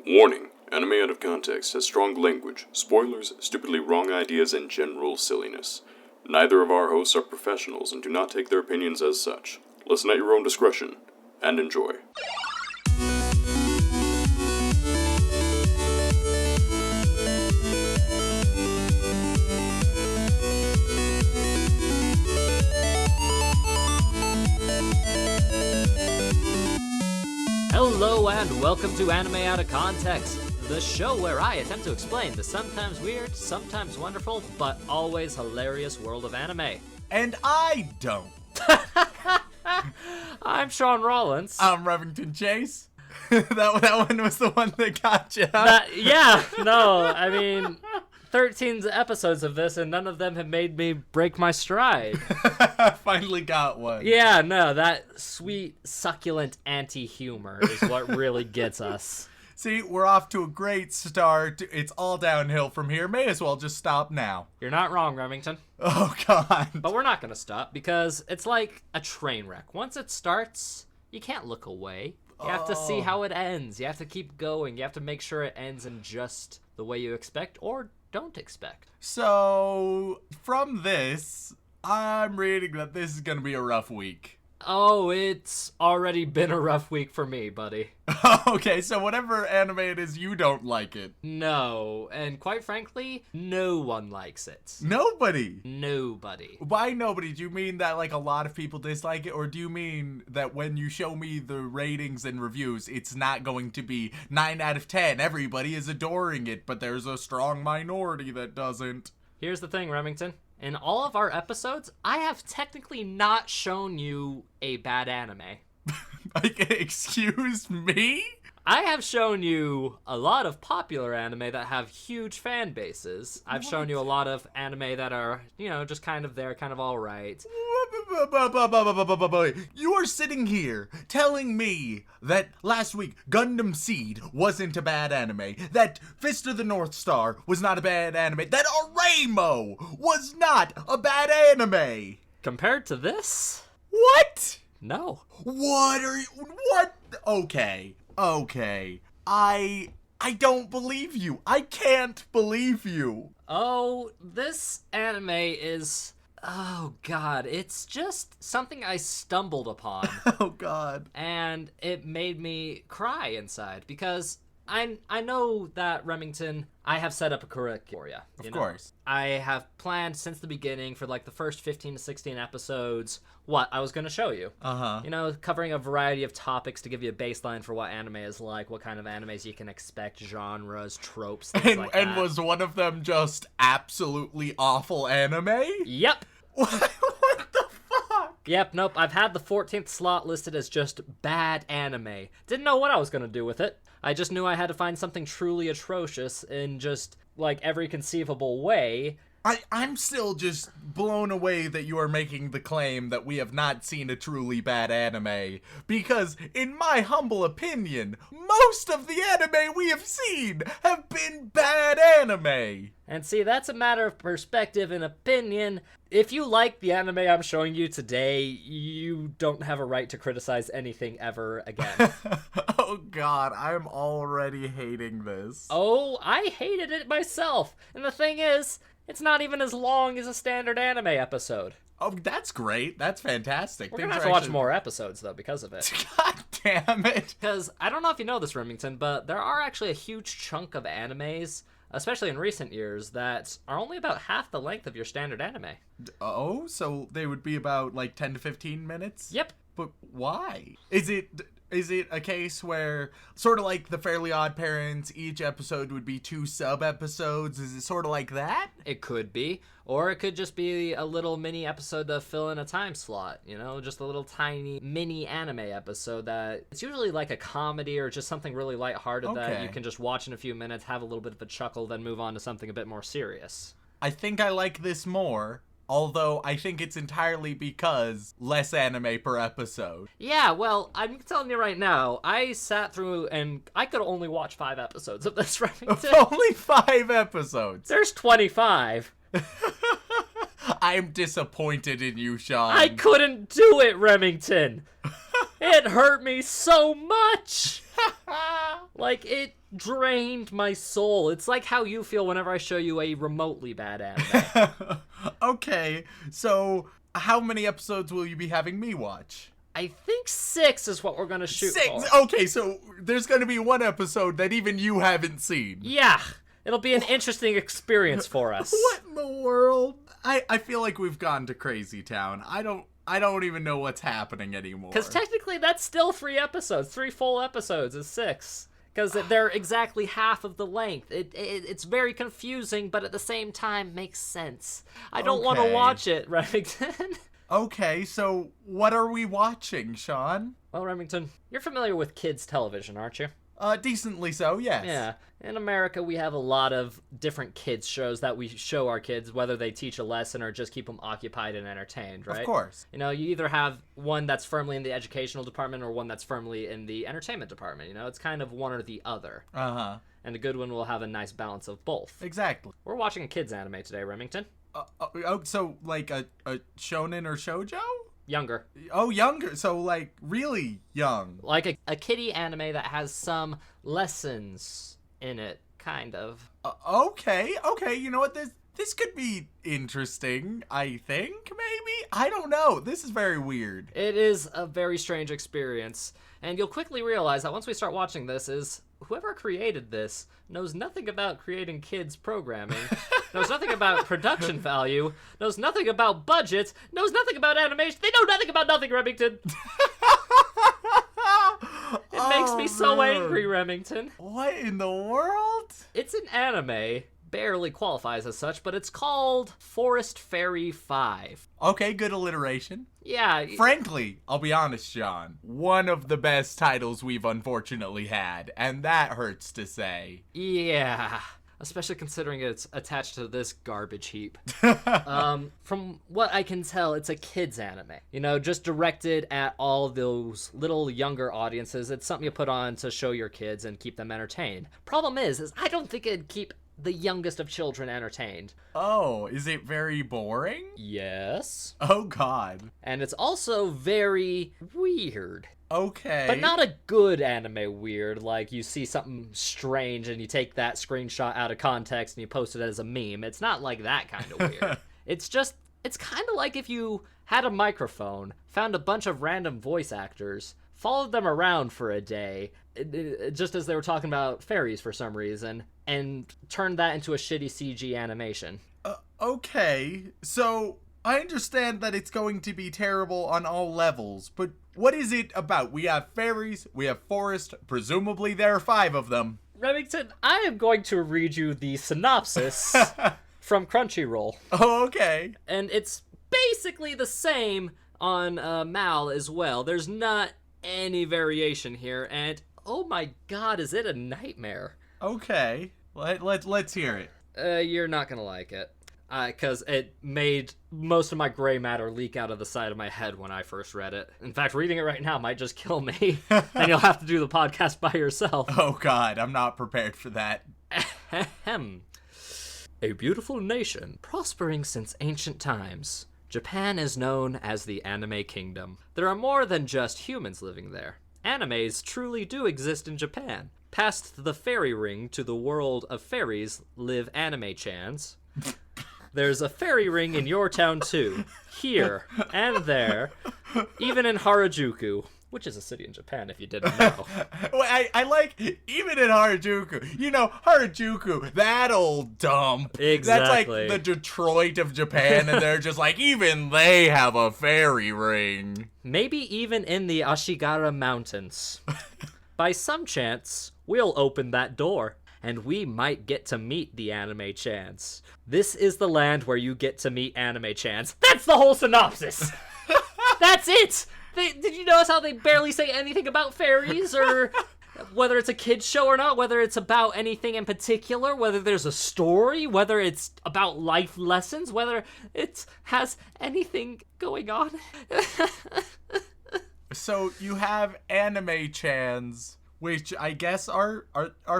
Warning, anime out of context has strong language, spoilers, stupidly wrong ideas, and general silliness. Neither of our hosts are professionals and do not take their opinions as such. Listen at your own discretion, and enjoy. Hello and welcome to Anime Out of Context, the show where I attempt to explain the sometimes weird, sometimes wonderful, but always hilarious world of anime. And I don't. I'm Shaun Rollins. I'm Remington Chase. that one was the one that got you. 13 episodes of this and none of them have made me break my stride. Finally got one. Yeah, no, that sweet, succulent anti-humor is what really gets us. See, we're off to a great start. It's all downhill from here. May as well just stop now. You're not wrong, Remington. Oh, God. But we're not going to stop because it's like a train wreck. Once it starts, you can't look away. You have to see how it ends. You have to keep going. You have to make sure it ends in just the way you expect or don't expect. So, from this, I'm reading that this is going to be a rough week. Oh, it's already been a rough week for me, buddy. Okay, so whatever anime it is, you don't like it. No, and quite frankly, no one likes it. Nobody? Nobody. By nobody, do you mean that like a lot of people dislike it, or do you mean that when you show me the ratings and reviews, it's not going to be 9 out of 10, everybody is adoring it, but there's a strong minority that doesn't? Here's the thing, Remington. In all of our episodes, I have technically not shown you a bad anime. Like, excuse me? I have shown you a lot of popular anime that have huge fan bases. I've shown you a lot of anime that are, just kind of there, kind of all right. You are sitting here telling me that last week Gundam Seed wasn't a bad anime, that Fist of the North Star was not a bad anime, that Aramo was not a bad anime. Compared to this? What? No. What? Okay. I don't believe you. I can't believe you. Oh, this anime is... Oh, God. It's just something I stumbled upon. Oh, God. And it made me cry inside because... I know that, Remington, I have set up a curriculum for you. Of course. I have planned since the beginning for like the first 15 to 16 episodes what I was going to show you. Uh-huh. Covering a variety of topics to give you a baseline for what anime is like, what kind of animes you can expect, genres, tropes, things like that. And was one of them just absolutely awful anime? Yep. What the fuck? Yep, nope. I've had the 14th slot listed as just bad anime. Didn't know what I was going to do with it. I just knew I had to find something truly atrocious in just, like, every conceivable way. I'm still just blown away that you are making the claim that we have not seen a truly bad anime. Because, in my humble opinion, most of the anime we have seen have been bad anime. And see, that's a matter of perspective and opinion. If you like the anime I'm showing you today, you don't have a right to criticize anything ever again. Oh God, I'm already hating this. Oh, I hated it myself. And the thing is, it's not even as long as a standard anime episode. Oh, that's great. That's fantastic. We're gonna have to watch more episodes, though, because of it. God damn it. Because, I don't know if you know this, Remington, but there are actually a huge chunk of animes, especially in recent years, that are only about half the length of your standard anime. Oh, so they would be about, like, 10 to 15 minutes? Yep. But why? Is it a case where, sort of like the Fairly Odd Parents, each episode would be 2 sub-episodes? Is it sort of like that? It could be. Or it could just be a little mini episode to fill in a time slot, just a little tiny mini anime episode that it's usually like a comedy or just something really lighthearted that you can just watch in a few minutes, have a little bit of a chuckle, then move on to something a bit more serious. I think I like this more. Although, I think it's entirely because less anime per episode. Yeah, well, I'm telling you right now, I sat through and I could only watch 5 episodes of this, Remington. Only 5 episodes? There's 25. I'm disappointed in you, Shaun. I couldn't do it, Remington. It hurt me so much. Like, drained my soul. It's like how you feel whenever I show you a remotely bad anime. Okay, so how many episodes will you be having me watch? I think 6 is what we're gonna shoot 6? for. Okay, so there's gonna be one episode that even you haven't seen. Yeah, it'll be an interesting experience for us. What in the world? I feel like we've gone to Crazy Town. I don't even know what's happening anymore. Because technically that's still 3 episodes. 3 full episodes is 6. Because they're exactly half of the length. It's very confusing, but at the same time makes sense. I don't want to watch it, Remington. Okay, so what are we watching, Shaun? Well, Remington, you're familiar with kids' television, aren't you? Decently so, yes. Yeah. In America, we have a lot of different kids shows that we show our kids, whether they teach a lesson or just keep them occupied and entertained, right? Of course. You know, you either have one that's firmly in the educational department or one that's firmly in the entertainment department. You know, it's kind of one or the other. Uh-huh. And a good one will have a nice balance of both. Exactly. We're watching a kids anime today, Remington. So like a shonen or shoujo? Younger. Oh, younger. So like really young. Like a kiddie anime that has some lessons in it, kind of. Okay. You know what? This could be interesting, I think, maybe? I don't know. This is very weird. It is a very strange experience. And you'll quickly realize that once we start watching this is whoever created this knows nothing about creating kids programming, knows nothing about production value, knows nothing about budgets, knows nothing about animation. They know nothing about nothing, Remington. It makes me so angry, Remington. What in the world? It's an anime. Barely qualifies as such, but it's called Forest Fairy 5. Okay, good alliteration. Yeah. Frankly, I'll be honest, Shaun. One of the best titles we've unfortunately had, and that hurts to say. Yeah. Especially considering it's attached to this garbage heap. From what I can tell, it's a kids anime. You know, just directed at all those little younger audiences. It's something you put on to show your kids and keep them entertained. Problem is I don't think it'd keep the youngest of children entertained. Oh, is it very boring? Yes. Oh, God. And it's also very weird. Okay. But not a good anime weird, like you see something strange and you take that screenshot out of context and you post it as a meme. It's not like that kind of weird. It's kind of like if you had a microphone, found a bunch of random voice actors, followed them around for a day, just as they were talking about fairies for some reason, and turned that into a shitty CG animation. Okay, so I understand that it's going to be terrible on all levels, but what is it about? We have fairies, we have forest, presumably there are 5 of them. Remington, I am going to read you the synopsis from Crunchyroll. Oh, okay. And it's basically the same on Mal as well. There's not any variation here, and oh my god, is it a nightmare? Okay, let's hear it. You're not gonna like it. Because it made most of my gray matter leak out of the side of my head when I first read it. In fact, reading it right now might just kill me, and you'll have to do the podcast by yourself. Oh god, I'm not prepared for that. Ahem. A beautiful nation, prospering since ancient times. Japan is known as the Anime Kingdom. There are more than just humans living there. Animes truly do exist in Japan. Past the fairy ring to the world of fairies live anime-chans. There's a fairy ring in your town too. Here and there. Even in Harajuku. Which is a city in Japan, if you didn't know. Well, I like, even in Harajuku, you know, Harajuku, that old dump. Exactly. That's like the Detroit of Japan, and they're just like, even they have a fairy ring. Maybe even in the Ashigara Mountains. By some chance, we'll open that door, and we might get to meet the anime-chans. This is the land where you get to meet anime-chans. That's the whole synopsis! That's it! Did you notice how they barely say anything about fairies, or whether it's a kid's show or not, whether it's about anything in particular, whether there's a story, whether it's about life lessons, whether it has anything going on? So you have anime-chans, which I guess are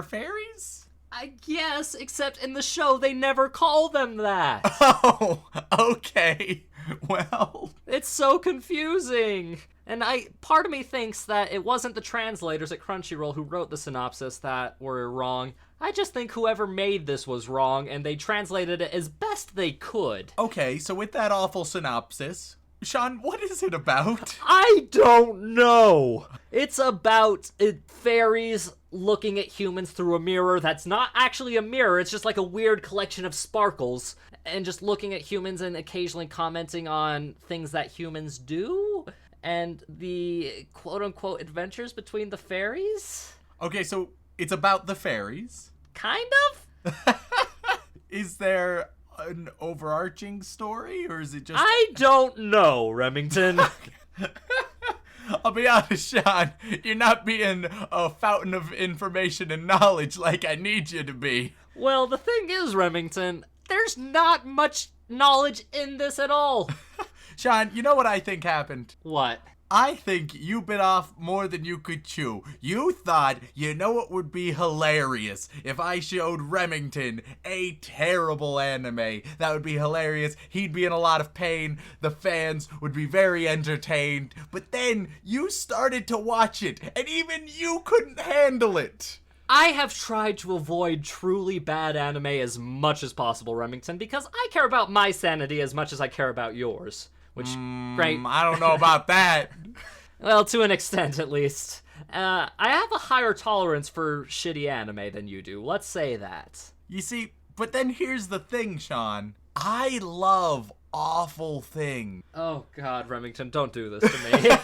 fairies? I guess, except in the show they never call them that. Oh, okay. Well, it's so confusing. And part of me thinks that it wasn't the translators at Crunchyroll who wrote the synopsis that were wrong. I just think whoever made this was wrong, and they translated it as best they could. Okay, so with that awful synopsis, Shaun, what is it about? I don't know. It's about fairies looking at humans through a mirror that's not actually a mirror. It's just like a weird collection of sparkles, and just looking at humans and occasionally commenting on things that humans do, and the quote-unquote adventures between the fairies. Okay, so it's about the fairies. Kind of? Is there an overarching story, or is it just... I don't know, Remington. I'll be honest, Shaun, you're not being a fountain of information and knowledge like I need you to be. Well, the thing is, Remington, there's not much knowledge in this at all. Shaun, you know what I think happened? What? I think you bit off more than you could chew. You thought, you know what would be hilarious? If I showed Remington a terrible anime. That would be hilarious. He'd be in a lot of pain. The fans would be very entertained. But then you started to watch it, and even you couldn't handle it. I have tried to avoid truly bad anime as much as possible, Remington, because I care about my sanity as much as I care about yours. Which, great. I don't know about that. Well, to an extent, at least. I have a higher tolerance for shitty anime than you do. Let's say that. You see, but then here's the thing, Shaun. I love awful things. Oh, God, Remington, don't do this to me.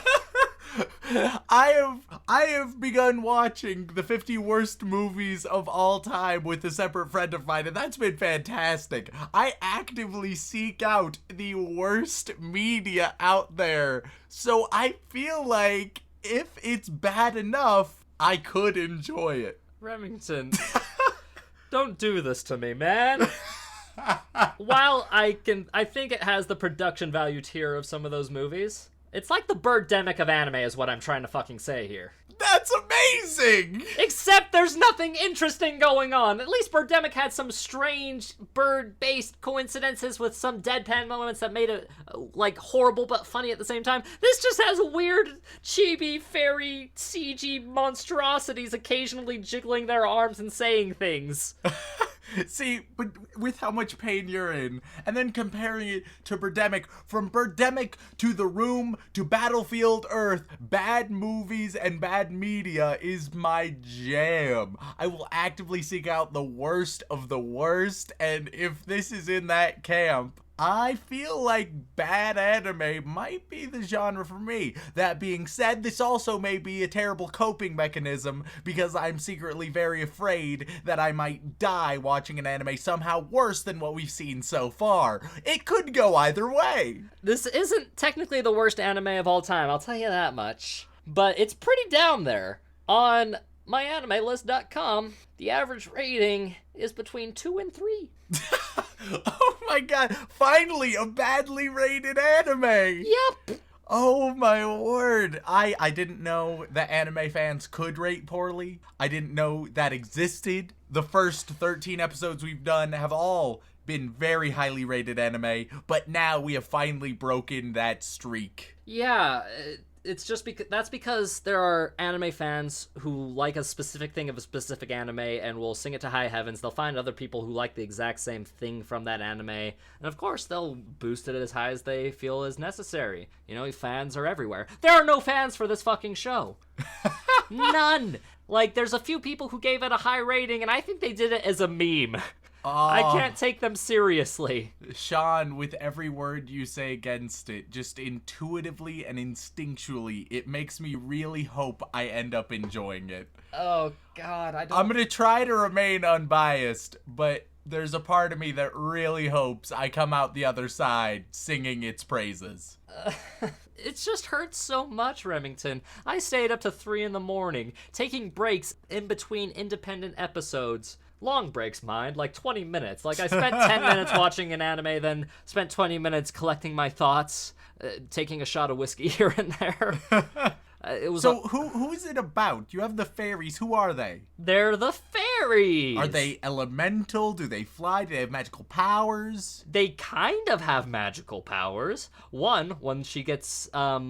I have begun watching the 50 worst movies of all time with a separate friend of mine, and that's been fantastic. I actively seek out the worst media out there, so I feel like if it's bad enough, I could enjoy it. Remington, don't do this to me, man. While I think it has the production value tier of some of those movies, it's like the Birdemic of anime is what I'm trying to fucking say here. That's amazing! Except there's nothing interesting going on. At least Birdemic had some strange bird-based coincidences with some deadpan moments that made it, like, horrible but funny at the same time. This just has weird, chibi, fairy, CG monstrosities occasionally jiggling their arms and saying things. See, but with how much pain you're in, and then comparing it to Birdemic, from Birdemic to The Room to Battlefield Earth, bad movies and bad media is my jam. I will actively seek out the worst of the worst, and if this is in that camp, I feel like bad anime might be the genre for me. That being said, this also may be a terrible coping mechanism because I'm secretly very afraid that I might die watching an anime somehow worse than what we've seen so far. It could go either way. This isn't technically the worst anime of all time, I'll tell you that much. But it's pretty down there. On myanimelist.com, the average rating is between 2 and 3. Oh my god, finally a badly rated anime! Yep! Oh my word. I didn't know that anime fans could rate poorly. I didn't know that existed. The first 13 episodes we've done have all been very highly rated anime, but now we have finally broken that streak. Yeah, it's just that's because there are anime fans who like a specific thing of a specific anime and will sing it to high heavens. They'll find other people who like the exact same thing from that anime, and of course they'll boost it as high as they feel is necessary. You know, fans are everywhere. There are no fans for this fucking show. None. Like, there's a few people who gave it a high rating, and I think they did it as a meme. I can't take them seriously. Shaun, with every word you say against it, just intuitively and instinctually, it makes me really hope I end up enjoying it. Oh, God, I'm gonna try to remain unbiased, but there's a part of me that really hopes I come out the other side singing its praises. It just hurts so much, Remington. I stayed up to 3 in the morning, taking breaks in between independent episodes. Long breaks, mind, like 20 minutes. Like, I spent 10 minutes watching an anime, then spent 20 minutes collecting my thoughts, taking a shot of whiskey here and there. It was so who is it about? You have the fairies. Who are they? They're the fairies! fairies. Are they elemental? Do they fly? Do they have magical powers? They kind of have magical powers. One, when she gets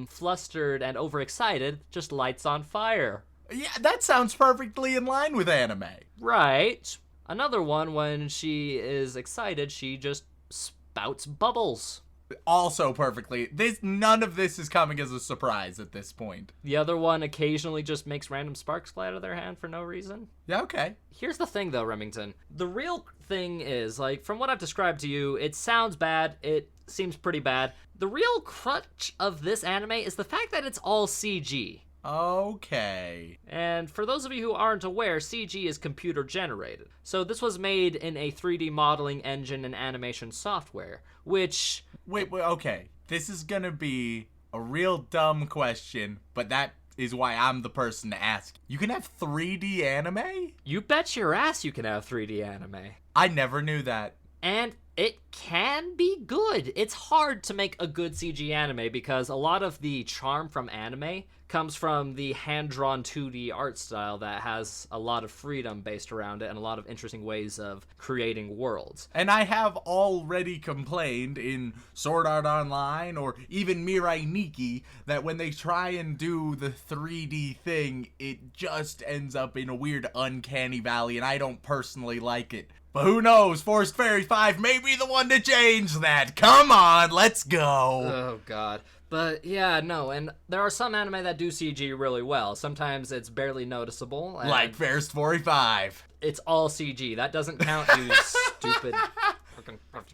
flustered and overexcited, just lights on fire. Yeah, that sounds perfectly in line with anime. Right. Another one, when she is excited, she just spouts bubbles. Also perfectly. None of this is coming as a surprise at this point. The other one occasionally just makes random sparks fly out of their hand for no reason. Yeah, okay. Here's the thing, though, Remington. The real thing is, like, from what I've described to you, it sounds bad. It seems pretty bad. The real crutch of this anime is the fact that it's all CG. Okay. And for those of you who aren't aware, CG is computer generated. So this was made in a 3D modeling engine and animation software, which... Wait, okay. This is gonna be a real dumb question, but that is why I'm the person to ask. You can have 3D anime? You bet your ass you can have 3D anime. I never knew that. And it can be good. It's hard to make a good CG anime because a lot of the charm from anime comes from the hand-drawn 2D art style that has a lot of freedom based around it and a lot of interesting ways of creating worlds. And I have already complained in Sword Art Online or even Mirai Nikki that when they try and do the 3D thing, it just ends up in a weird uncanny valley, and I don't personally like it. But who knows, Forest Fairy 5 may be the one to change that. Come on, let's go. Oh, God. But, yeah, no, and there are some anime that do CG really well. Sometimes it's barely noticeable. Like Forest Fairy 5. It's all CG. That doesn't count, you stupid...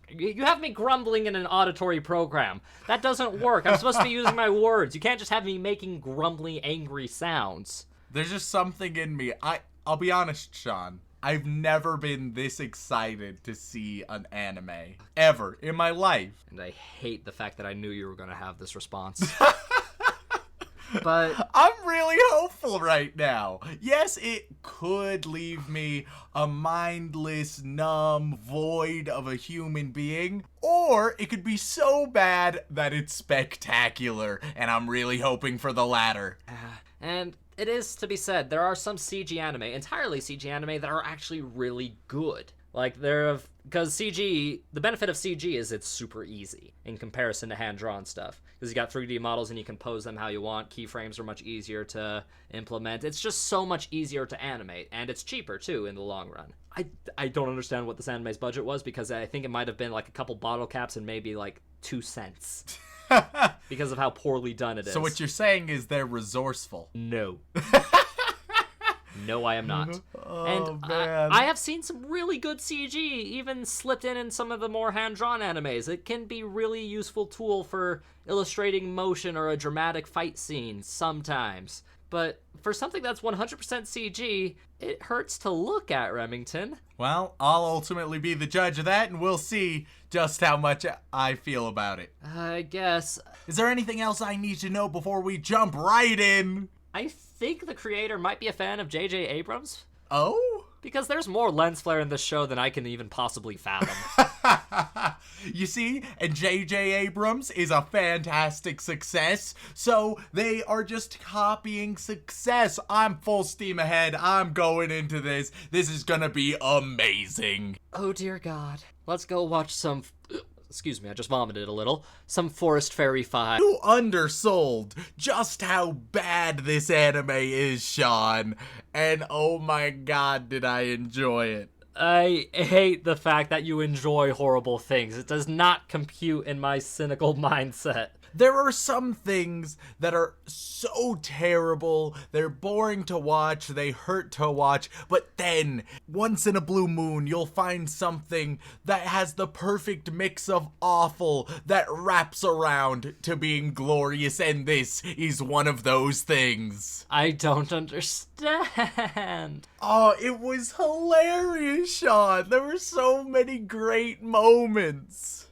You have me grumbling in an auditory program. That doesn't work. I'm supposed to be using my words. You can't just have me making grumbly, angry sounds. There's just something in me. I'll be honest, Shaun. I've never been this excited to see an anime. Ever. In my life. And I hate the fact that I knew you were going to have this response. But I'm really hopeful right now. Yes, it could leave me a mindless, numb void of a human being, or it could be so bad that it's spectacular, and I'm really hoping for the latter. And it is to be said, there are some CG anime, entirely CG anime, that are actually really good. Like, because CG, the benefit of CG is it's super easy in comparison to hand-drawn stuff. Because you got 3D models and you can pose them how you want. Keyframes are much easier to implement. It's just so much easier to animate, and it's cheaper, too, in the long run. I don't understand what this anime's budget was, because I think it might have been like a couple bottle caps and maybe like 2 cents. Because of how poorly done it is. So what you're saying is they're resourceful. No. No, I am not. Oh, and man. I have seen some really good CG, even slipped in some of the more hand-drawn animes. It can be really useful tool for illustrating motion or a dramatic fight scene sometimes. But for something that's 100% CG, it hurts to look at, Remington. Well, I'll ultimately be the judge of that, and we'll see just how much I feel about it. I guess. Is there anything else I need to know before we jump right in? I think the creator might be a fan of J.J. Abrams. Oh? Because there's more lens flare in this show than I can even possibly fathom. You see, and J.J. Abrams is a fantastic success, so they are just copying success. I'm full steam ahead. I'm going into this. This is gonna be amazing. Oh, dear God. Let's go watch some... Excuse me, I just vomited a little. Some Forest Fairy 5. You undersold just how bad this anime is, Shaun. And oh my God, did I enjoy it. I hate the fact that you enjoy horrible things. It does not compute in my cynical mindset. There are some things that are so terrible, they're boring to watch, they hurt to watch, but then, once in a blue moon, you'll find something that has the perfect mix of awful that wraps around to being glorious, and this is one of those things. I don't understand. Oh, it was hilarious, Shaun. There were so many great moments.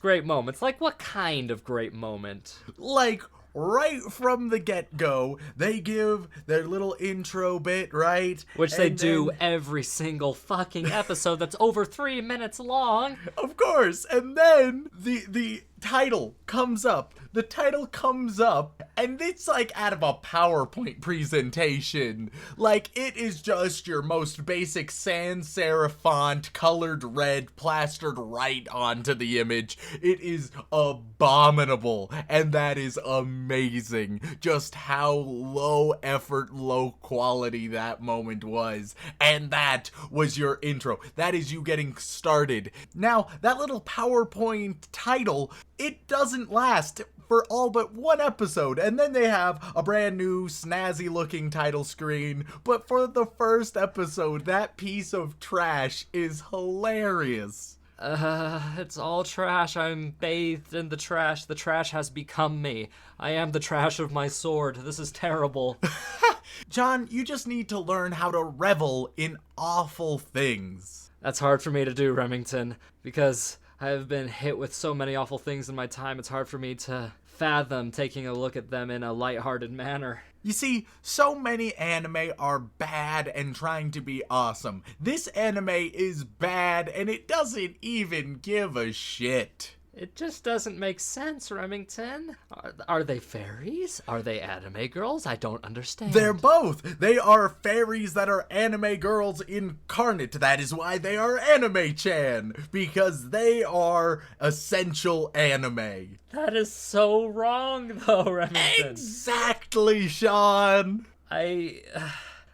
Great moments. Like, what kind of great moment? Like, right from the get-go, they give their little intro bit, right? Which they And do then, every single fucking episode that's over 3 minutes long. of course, and then the title comes up, the title comes up, and it's like out of a PowerPoint presentation. Like, it is just your most basic sans serif font, colored red, plastered right onto the image. It is abominable, and that is amazing. Just how low effort, low quality that moment was. And that was your intro. That is you getting started. Now, that little PowerPoint title, it doesn't last for all but one episode, and then they have a brand new snazzy looking title screen. But for the first episode, that piece of trash is hilarious. It's all trash. I'm bathed in the trash. The trash has become me. I am the trash of my sword. This is terrible. John, you just need to learn how to revel in awful things. That's hard for me to do, Remington, because I have been hit with so many awful things in my time. It's hard for me to fathom taking a look at them in a lighthearted manner. You see, so many anime are bad and trying to be awesome. This anime is bad and it doesn't even give a shit. It just doesn't make sense, Remington. Are they fairies? Are they anime girls? I don't understand. They're both. They are fairies that are anime girls incarnate. That is why they are anime-chan. Because they are essential anime. That is so wrong, though, Remington. Exactly, Shaun.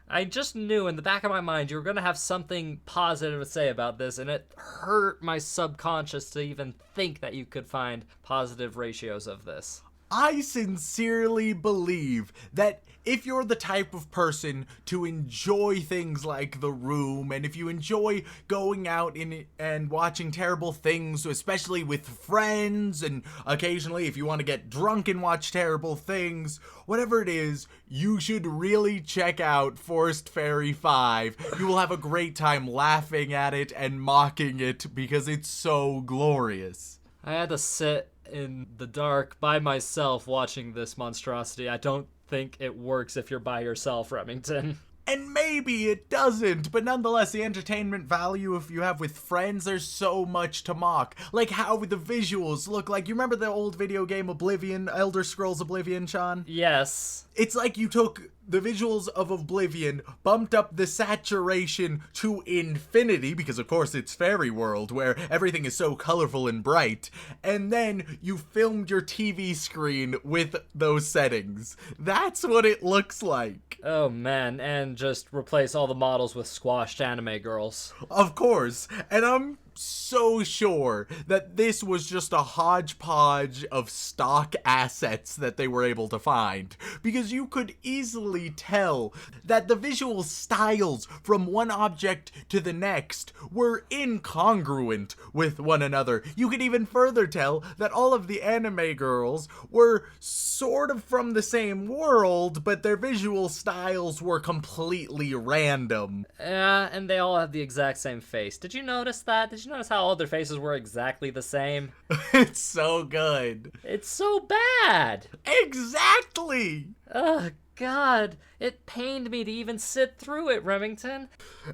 I just knew in the back of my mind you were going to have something positive to say about this, and it hurt my subconscious to even think that you could find positive ratios of this. I sincerely believe that if you're the type of person to enjoy things like The Room, and if you enjoy going out and watching terrible things, especially with friends, and occasionally if you want to get drunk and watch terrible things, whatever it is, you should really check out Forest Fairy 5. You will have a great time laughing at it and mocking it because it's so glorious. I had to sit in the dark by myself watching this monstrosity. I don't think it works if you're by yourself, Remington. And maybe it doesn't, but nonetheless, the entertainment value if you have with friends, there's so much to mock. Like how the visuals look like. You remember the old video game Oblivion, Elder Scrolls Oblivion, Shaun? Yes. It's like you took the visuals of Oblivion, bumped up the saturation to infinity, because of course it's fairy world where everything is so colorful and bright, and then you filmed your TV screen with those settings. That's what it looks like. Oh man, and just replace all the models with squashed anime girls. Of course, and I'm so sure that this was just a hodgepodge of stock assets that they were able to find, because you could easily tell that the visual styles from one object to the next were incongruent with one another. You could even further tell that all of the anime girls were sort of from the same world, but their visual styles were completely random. Yeah, and they all had the exact same face. Did you notice that? Did you notice how all their faces were exactly the same? It's so good. It's so bad. Exactly. Ugh, God. It pained me to even sit through it, Remington.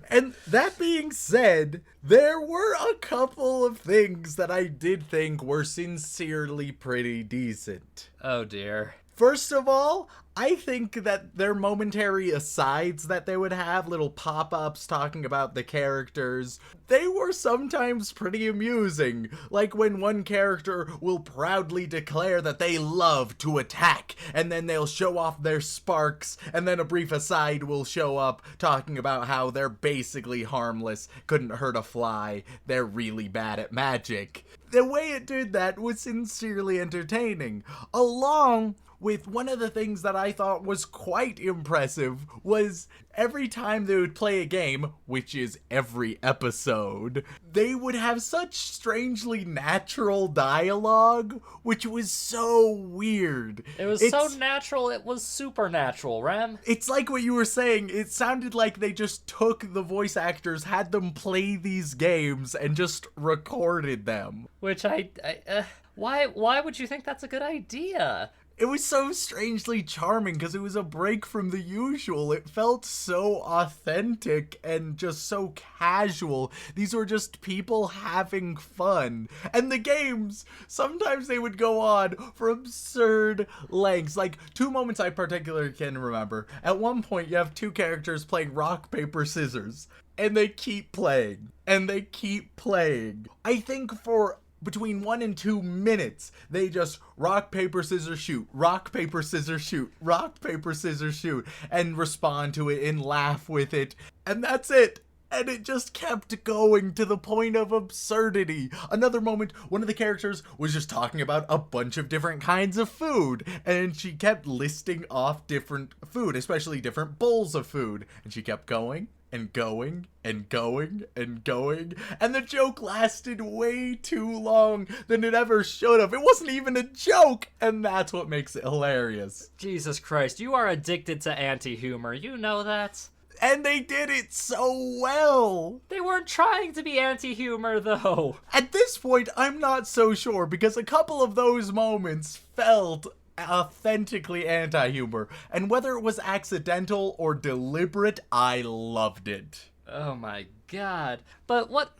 And that being said, there were a couple of things that I did think were sincerely pretty decent. Oh dear. First of all, I think that their momentary asides that they would have, little pop-ups talking about the characters, they were sometimes pretty amusing. Like when one character will proudly declare that they love to attack, and then they'll show off their sparks, and then a brief aside will show up talking about how they're basically harmless, couldn't hurt a fly, they're really bad at magic. The way it did that was sincerely entertaining, along with one of the things that I thought was quite impressive was every time they would play a game, which is every episode, they would have such strangely natural dialogue, which was so weird. It was so natural, it was supernatural, Rem. It's like what you were saying. It sounded like they just took the voice actors, had them play these games, and just recorded them. Which why would you think that's a good idea? It was so strangely charming because it was a break from the usual. It felt so authentic and just so casual. These were just people having fun. And the games, sometimes they would go on for absurd lengths. Like, 2 moments I particularly can remember. At one point, you have 2 characters playing rock, paper, scissors. And they keep playing. And they keep playing. I think for between 1 and 2 minutes, they just rock, paper, scissors, shoot, rock, paper, scissors, shoot, rock, paper, scissors, shoot, and respond to it and laugh with it. And that's it. And it just kept going to the point of absurdity. Another moment, one of the characters was just talking about a bunch of different kinds of food. And she kept listing off different food, especially different bowls of food. And she kept going and going and going and going. And the joke lasted way too long than it ever should have. It wasn't even a joke. And that's what makes it hilarious. Jesus Christ, you are addicted to anti-humor. You know that? And they did it so well. They weren't trying to be anti-humor, though. At this point, I'm not so sure, because a couple of those moments felt authentically anti-humor. And whether it was accidental or deliberate, I loved it. Oh my god. But what...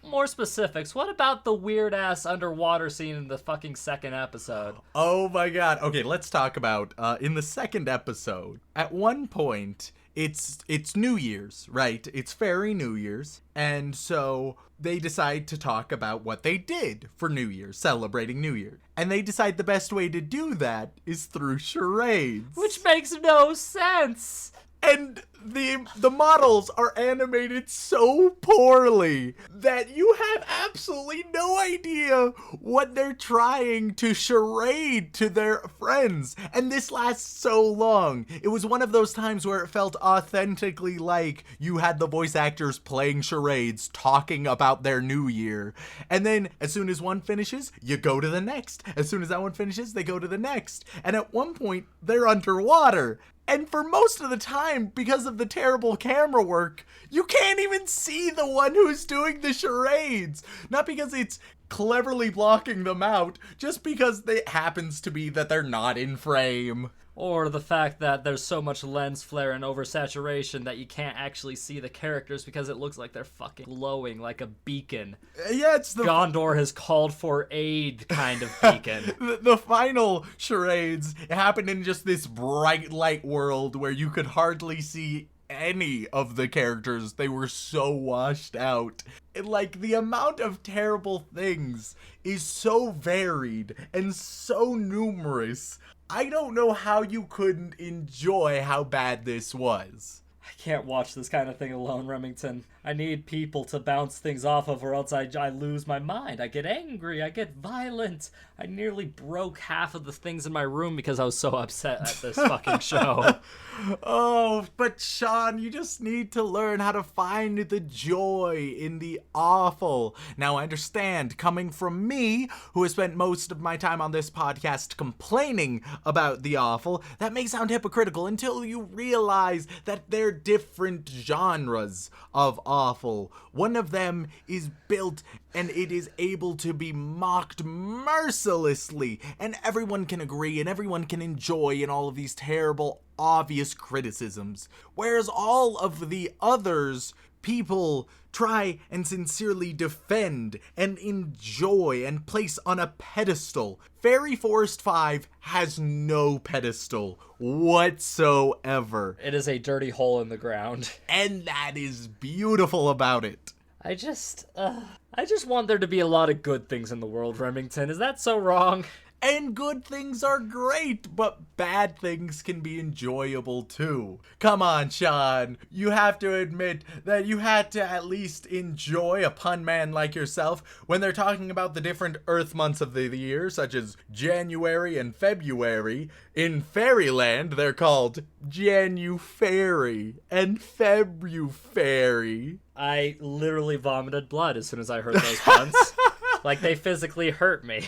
More specifics. What about the weird-ass underwater scene in the fucking second episode? Oh my god. Okay, let's talk about, in the second episode, at one point... It's New Year's, right? It's Fairy New Year's. And so they decide to talk about what they did for New Year's, celebrating New Year. And they decide the best way to do that is through charades. Which makes no sense. And the models are animated so poorly that you have absolutely no idea what they're trying to charade to their friends. And this lasts so long. It was one of those times where it felt authentically like you had the voice actors playing charades, talking about their new year. And then as soon as one finishes, you go to the next. As soon as that one finishes, they go to the next. And at one point, they're underwater. And for most of the time, because of the terrible camera work, you can't even see the one who's doing the charades. Not because it's cleverly blocking them out, just because it happens to be that they're not in frame. Or the fact that there's so much lens flare and oversaturation that you can't actually see the characters because it looks like they're fucking glowing like a beacon. Yeah, it's the... Gondor has called for aid kind of beacon. the final charades happened in just this bright light world where you could hardly see any of the characters. They were so washed out. Like, the amount of terrible things is so varied and so numerous. I don't know how you couldn't enjoy how bad this was. I can't watch this kind of thing alone, Remington. I need people to bounce things off of, or else I lose my mind. I get angry. I get violent. I nearly broke half of the things in my room because I was so upset at this fucking show. Oh, but Shaun, you just need to learn how to find the joy in the awful. Now, I understand, coming from me, who has spent most of my time on this podcast complaining about the awful, that may sound hypocritical until you realize that they're different genres of awful. One of them is built and it is able to be mocked mercilessly, and everyone can agree and everyone can enjoy in all of these terrible, obvious criticisms. Whereas all of the others, people try and sincerely defend and enjoy and place on a pedestal. Fairy Forest 5 has no pedestal whatsoever. It is a dirty hole in the ground. And that is beautiful about it. I just want there to be a lot of good things in the world, Remington. Is that so wrong? And good things are great, but bad things can be enjoyable too. Come on, Shaun. You have to admit that you had to at least enjoy a pun man like yourself when they're talking about the different Earth months of the year, such as January and February. In Fairyland, they're called Janu-Fairy and Febru-Fairy. I literally vomited blood as soon as I heard those puns. Like, they physically hurt me.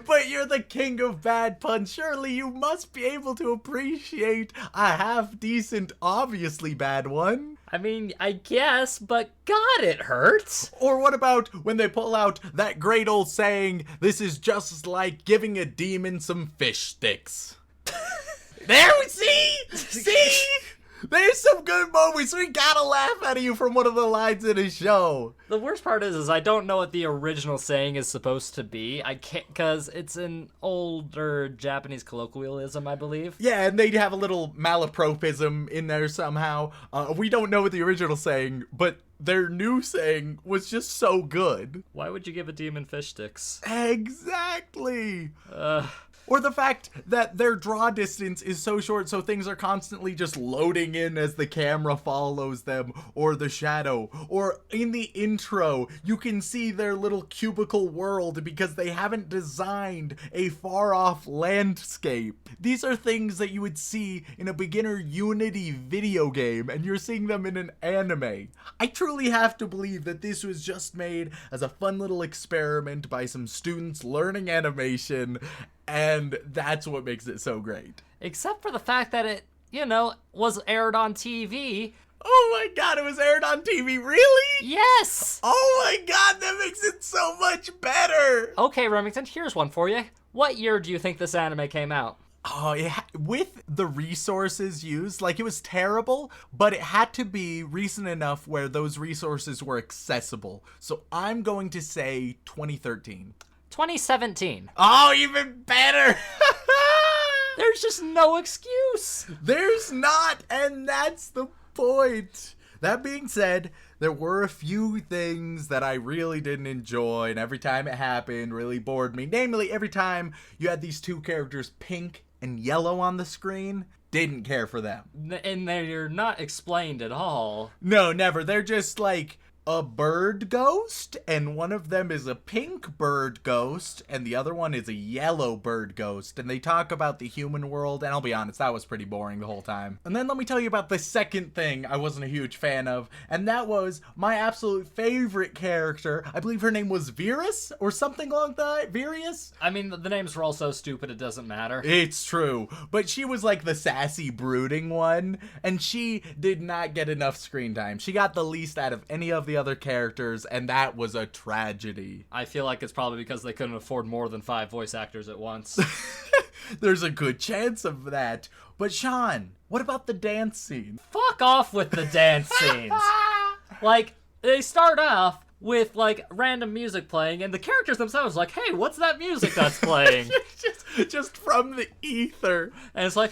But you're the king of bad puns. Surely you must be able to appreciate a half-decent, obviously bad one. I mean, I guess, but God, it hurts. Or what about when they pull out that great old saying, this is just like giving a demon some fish sticks. There we see! See? There's some good moments. We gotta laugh at you from one of the lines in his show. The worst part is I don't know what the original saying is supposed to be. I can't, because it's an older Japanese colloquialism, I believe. Yeah, and they have a little malapropism in there somehow. We don't know what the original saying, but their new saying was just so good. Why would you give a demon fish sticks? Exactly. Or the fact that their draw distance is so short, so things are constantly just loading in as the camera follows them, or the shadow. Or in the intro, you can see their little cubicle world because they haven't designed a far-off landscape. These are things that you would see in a beginner Unity video game, and you're seeing them in an anime. I truly have to believe that this was just made as a fun little experiment by some students learning animation, and that's what makes it so great. Except for the fact that it, was aired on TV. Oh my god, it was aired on TV, really? Yes! Oh my god, that makes it so much better! Okay, Remington, here's one for you. What year do you think this anime came out? Oh, yeah, with the resources used, it was terrible, but it had to be recent enough where those resources were accessible. So I'm going to say 2013. 2017. Oh, even better! There's just no excuse. There's not, and that's the point. That being said, there were a few things that I really didn't enjoy, and every time it happened, really bored me. Namely, every time you had these two characters, pink and yellow, on the screen, didn't care for them. And they're not explained at all. No, never. They're just like a bird ghost, and one of them is a pink bird ghost, and the other one is a yellow bird ghost, and they talk about the human world, and I'll be honest, that was pretty boring the whole time. And then let me tell you about the second thing I wasn't a huge fan of, and that was my absolute favorite character. I believe her name was Virus, or something like that. Virius? I mean, the names were all so stupid it doesn't matter. It's true, but she was like the sassy, brooding one, and she did not get enough screen time. She got the least out of any of the other characters, and that was a tragedy. I feel like it's probably because they couldn't afford more than 5 voice actors at once. There's a good chance of that. But Shaun, what about the dance scene? Fuck off with the dance scenes. They start off with random music playing, and the characters themselves are like, hey, what's that music that's playing? just from the ether. And it's like,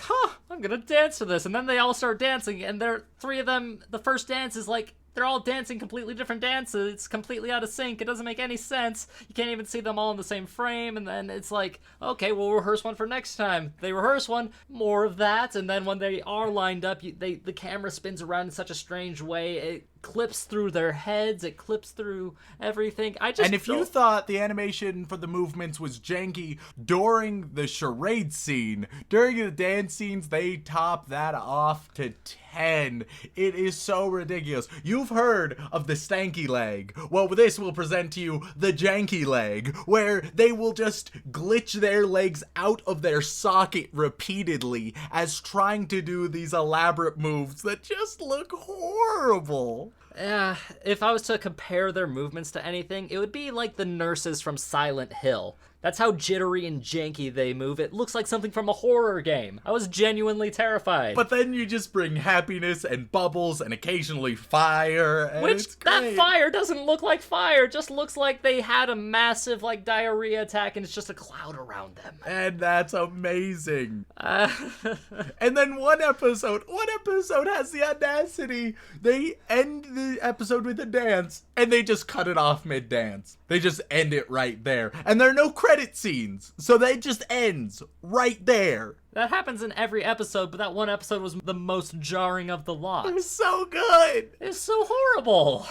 I'm gonna dance to this. And then they all start dancing, and three of them, the first dance is they're all dancing completely different dances. It's completely out of sync. It doesn't make any sense. You can't even see them all in the same frame. And then it's like, okay, we'll rehearse one for next time. They rehearse one, more of that. And then when they are lined up, the camera spins around in such a strange way. It clips through their heads. It clips through everything. And if you thought the animation for the movements was janky during the charade scene, during the dance scenes, they top that off to 10. It is so ridiculous. You've heard of the stanky leg. Well, this will present to you the janky leg, where they will just glitch their legs out of their socket repeatedly as trying to do these elaborate moves that just look horrible. If I was to compare their movements to anything, it would be like the nurses from Silent Hill. That's how jittery and janky they move. It looks like something from a horror game. I was genuinely terrified. But then you just bring happiness and bubbles and occasionally fire. And Which, that fire doesn't look like fire. It just looks like they had a massive, diarrhea attack and it's just a cloud around them. And that's amazing. And then one episode has the audacity. They end the episode with a dance and they just cut it off mid-dance. They just end it right there. And there are no credit scenes, so that just ends right there. That happens in every episode, but that one episode was the most jarring of the lot. It was so good. It's so horrible.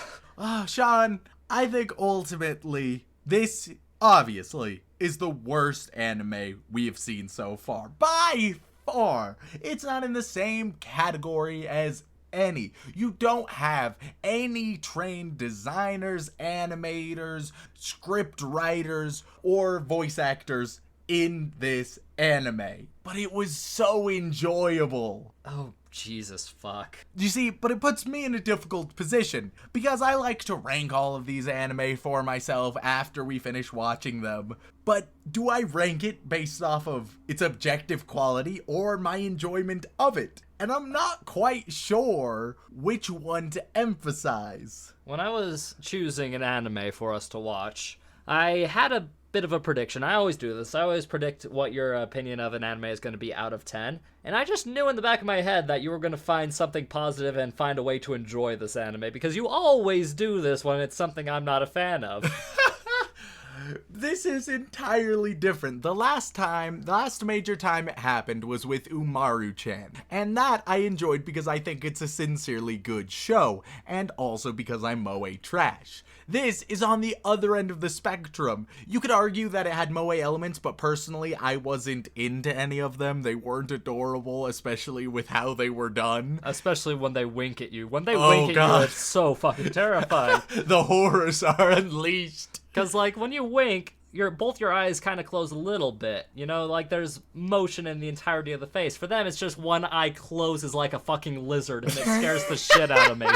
Shaun, I think ultimately this obviously is the worst anime we have seen so far. By far. It's not in the same category as any. You don't have any trained designers, animators, script writers, or voice actors in this anime. But it was so enjoyable. Oh, Jesus fuck. You see, but it puts me in a difficult position, because I like to rank all of these anime for myself after we finish watching them. But do I rank it based off of its objective quality or my enjoyment of it? And I'm not quite sure which one to emphasize. When I was choosing an anime for us to watch, I had a bit of a prediction. I always do this. I always predict what your opinion of an anime is going to be out of 10. And I just knew in the back of my head that you were going to find something positive and find a way to enjoy this anime, because you always do this when it's something I'm not a fan of. This is entirely different. The last major time it happened was with Umaru-chan, and that I enjoyed because I think it's a sincerely good show, and also because I'm moe trash. This is on the other end of the spectrum. You could argue that it had moe elements, but personally, I wasn't into any of them. They weren't adorable, especially with how they were done. Especially when they wink at you. When they wink at you, it's so fucking terrifying. The horrors are unleashed. Because, like, when you wink, both your eyes kind of close a little bit. You know, like, there's motion in the entirety of the face. For them, it's just one eye closes like a fucking lizard, and it scares the shit out of me.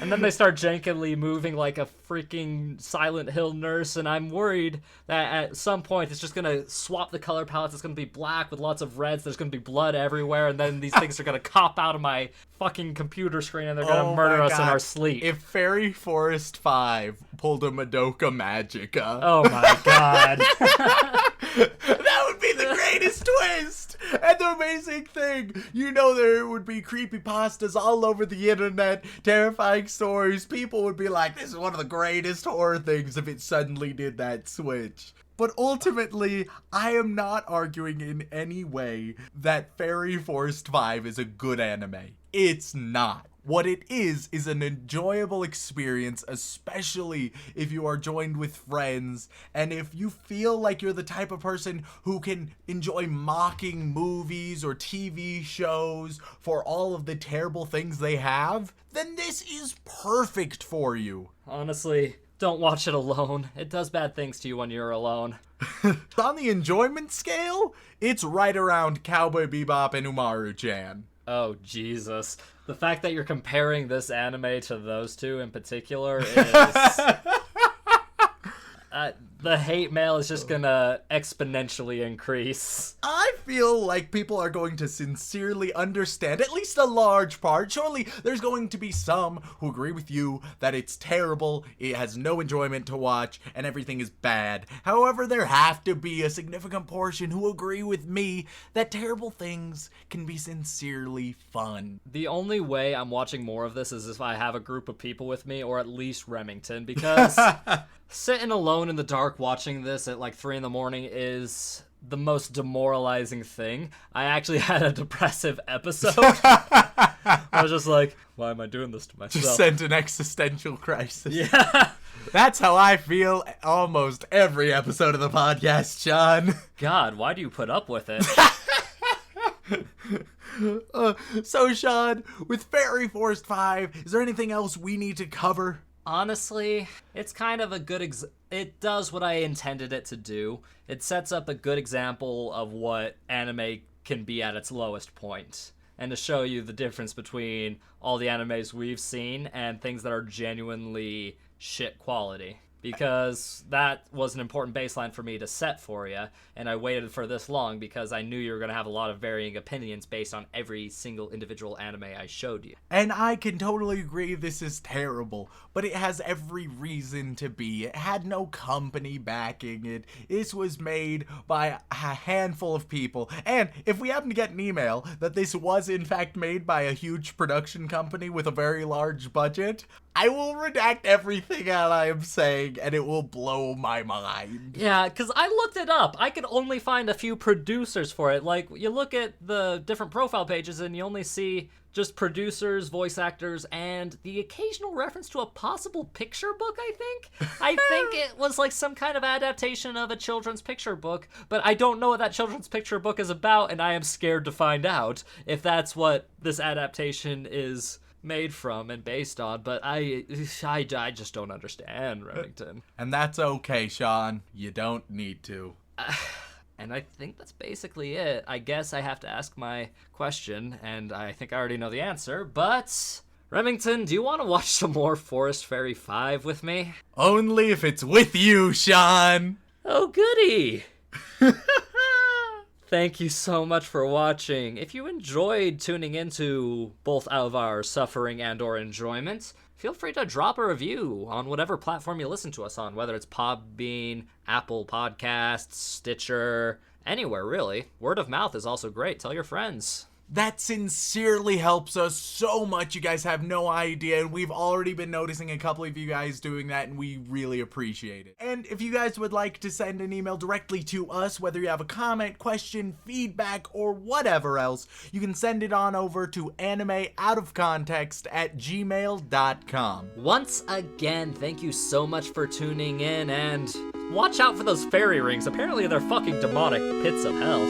And then they start jankily moving like a freaking Silent Hill nurse, and I'm worried that at some point it's just going to swap the color palettes. It's going to be black with lots of reds. There's going to be blood everywhere, and then these things are going to cop out of my fucking computer screen, and they're going to murder us in our sleep. If Fairy Forest 5 pulled a Madoka Magica. Oh my god. That would be the greatest twist! And the amazing thing, you know, there would be creepypastas all over the internet, terrifying stories. People would be like, this is one of the greatest horror things if it suddenly did that switch. But ultimately, I am not arguing in any way that Fairy Forest 5 is a good anime. It's not. What it is an enjoyable experience, especially if you are joined with friends, and if you feel like you're the type of person who can enjoy mocking movies or TV shows for all of the terrible things they have, then this is perfect for you. Honestly, don't watch it alone. It does bad things to you when you're alone. On the enjoyment scale, it's right around Cowboy Bebop and Umaru-chan. Oh, Jesus. The fact that you're comparing this anime to those two in particular is... the hate mail is just gonna exponentially increase. I feel like people are going to sincerely understand, at least a large part. Surely there's going to be some who agree with you that it's terrible, it has no enjoyment to watch, and everything is bad. However, there have to be a significant portion who agree with me that terrible things can be sincerely fun. The only way I'm watching more of this is if I have a group of people with me, or at least Remington, because sitting alone in the dark watching this at like 3 a.m. is the most demoralizing thing. I actually had a depressive episode. I was just like, why am I doing this to myself? Just sent an existential crisis. Yeah. That's how I feel almost every episode of the podcast, Shaun. God, why do you put up with it? So, Shaun, with Fairy Forest 5, is there anything else we need to cover? Honestly, it's kind of a good it does what I intended it to do. It sets up a good example of what anime can be at its lowest point, and to show you the difference between all the animes we've seen and things that are genuinely shit quality. Because that was an important baseline for me to set for you, and I waited for this long because I knew you were going to have a lot of varying opinions based on every single individual anime I showed you. And I can totally agree this is terrible, but it has every reason to be. It had no company backing it. This was made by a handful of people, and if we happen to get an email that this was in fact made by a huge production company with a very large budget, I will redact everything that I am saying, and it will blow my mind. Yeah, because I looked it up. I could only find a few producers for it. Like, you look at the different profile pages, and you only see just producers, voice actors, and the occasional reference to a possible picture book, I think. I think it was like some kind of adaptation of a children's picture book, but I don't know what that children's picture book is about, and I am scared to find out if that's what this adaptation is made from and based on, but I just don't understand, Remington. And that's okay, Shaun. You don't need to. And I think that's basically it. I guess I have to ask my question, and I think I already know the answer, but... Remington, do you want to watch some more Forest Fairy 5 with me? Only if it's with you, Shaun! Oh, goody! Thank you so much for watching. If you enjoyed tuning into both of our suffering and or enjoyment, feel free to drop a review on whatever platform you listen to us on, whether it's Podbean, Apple Podcasts, Stitcher, anywhere really. Word of mouth is also great. Tell your friends. That sincerely helps us so much. You guys have no idea, and we've already been noticing a couple of you guys doing that, and we really appreciate it. And if you guys would like to send an email directly to us, whether you have a comment, question, feedback, or whatever else, you can send it on over to animeoutofcontext@gmail.com. Once again, thank you so much for tuning in, and watch out for those fairy rings. Apparently they're fucking demonic pits of hell.